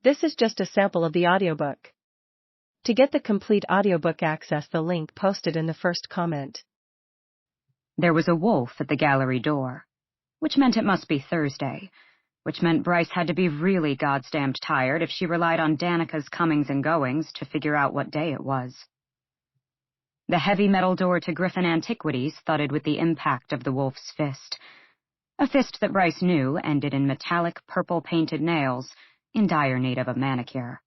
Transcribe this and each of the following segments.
This is just a sample of the audiobook. To get the complete audiobook, access the link posted in the first comment. There was a wolf at the gallery door, which meant it must be Thursday, which meant Bryce had to be really goddamned tired if she relied on Danica's comings and goings to figure out what day it was. The heavy metal door to Griffin Antiquities thudded with the impact of the wolf's fist, a fist that Bryce knew ended in metallic purple-painted nails in dire need of a manicure.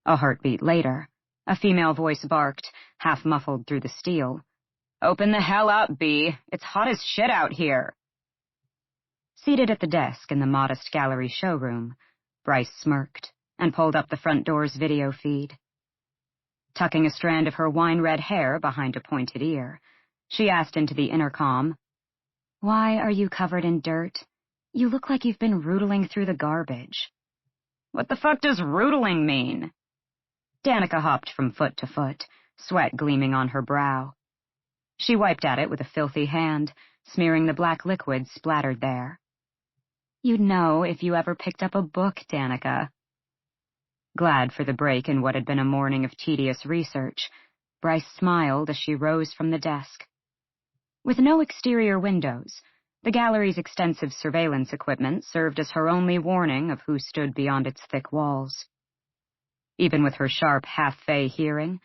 A heartbeat later, a female voice barked, half-muffled through the steel, "Open the hell up, B. It's hot as shit out here." Seated at the desk in the modest gallery showroom, Bryce smirked and pulled up the front door's video feed. Tucking a strand of her wine-red hair behind a pointed ear, she asked into the intercom, "Why are you covered in dirt? You look like you've been rootling through the garbage." "What the fuck does rootling mean?" Danica hopped from foot to foot, sweat gleaming on her brow. She wiped at it with a filthy hand, smearing the black liquid splattered there. "You'd know if you ever picked up a book, Danica." Glad for the break in what had been a morning of tedious research, Bryce smiled as she rose from the desk. With no exterior windows, the gallery's extensive surveillance equipment served as her only warning of who stood beyond its thick walls. Even with her sharp half-Fae hearing,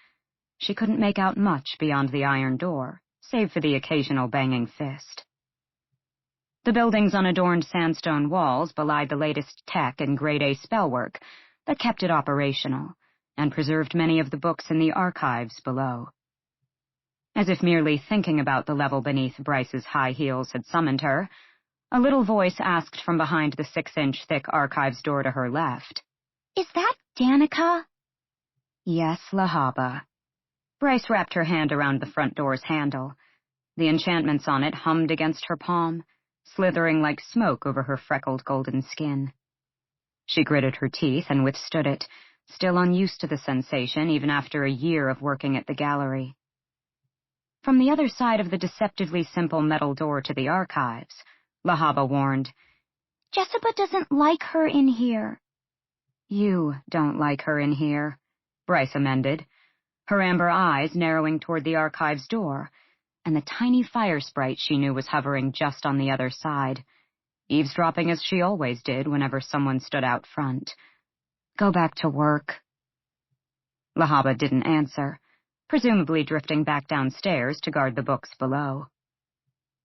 she couldn't make out much beyond the iron door, save for the occasional banging fist. The building's unadorned sandstone walls belied the latest tech and grade-A spellwork that kept it operational and preserved many of the books in the archives below. As if merely thinking about the level beneath Bryce's high heels had summoned her, a little voice asked from behind the 6-inch thick archives door to her left, "Is that Danica?" "Yes, Lahaba." Bryce wrapped her hand around the front door's handle. The enchantments on it hummed against her palm, slithering like smoke over her freckled golden skin. She gritted her teeth and withstood it, still unused to the sensation even after a year of working at the gallery. From the other side of the deceptively simple metal door to the archives, Lahaba warned, "Jessica doesn't like her in here." "You don't like her in here," Bryce amended, her amber eyes narrowing toward the archives door, and the tiny fire sprite she knew was hovering just on the other side, eavesdropping as she always did whenever someone stood out front. "Go back to work." Lahaba didn't answer, presumably drifting back downstairs to guard the books below.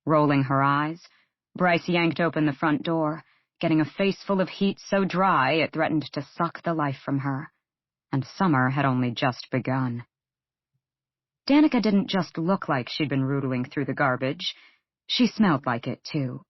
Rolling her eyes, Bryce yanked open the front door, getting a face full of heat so dry it threatened to suck the life from her, and summer had only just begun. Danica didn't just look like she'd been rootling through the garbage, she smelled like it, too.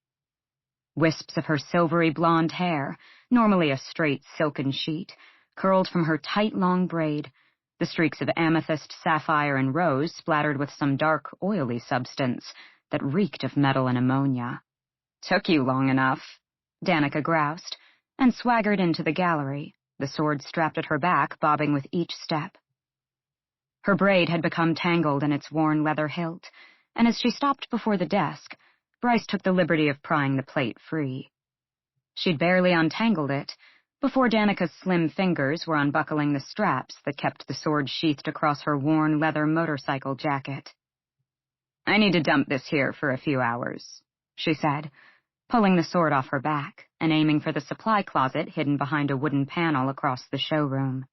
Wisps of her silvery blonde hair, normally a straight silken sheet, curled from her tight long braid, the streaks of amethyst, sapphire, and rose splattered with some dark, oily substance that reeked of metal and ammonia. "Took you long enough," Danica groused, and swaggered into the gallery, the sword strapped at her back bobbing with each step. Her braid had become tangled in its worn leather hilt, and as she stopped before the desk, Bryce took the liberty of prying the plait free. She'd barely untangled it before Danica's slim fingers were unbuckling the straps that kept the sword sheathed across her worn leather motorcycle jacket. "I need to dump this here for a few hours," she said, pulling the sword off her back and aiming for the supply closet hidden behind a wooden panel across the showroom.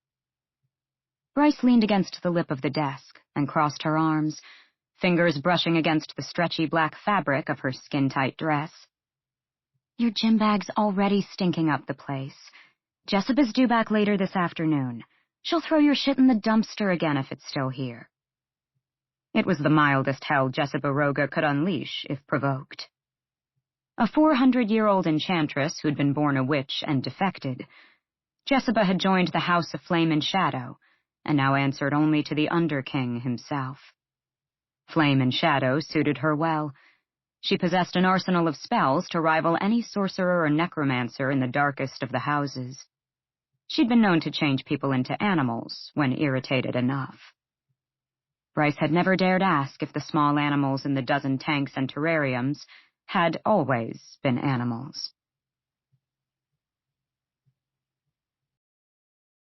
Bryce leaned against the lip of the desk and crossed her arms, fingers brushing against the stretchy black fabric of her skin-tight dress. "Your gym bag's already stinking up the place. Jessica's due back later this afternoon. She'll throw your shit in the dumpster again if it's still here." It was the mildest hell Jessica Roga could unleash if provoked. A 400-year-old enchantress who'd been born a witch and defected, Jessica had joined the House of Flame and Shadow, and now answered only to the Underking himself. Flame and Shadow suited her well. She possessed an arsenal of spells to rival any sorcerer or necromancer in the darkest of the houses. She'd been known to change people into animals when irritated enough. Bryce had never dared ask if the small animals in the dozen tanks and terrariums had always been animals.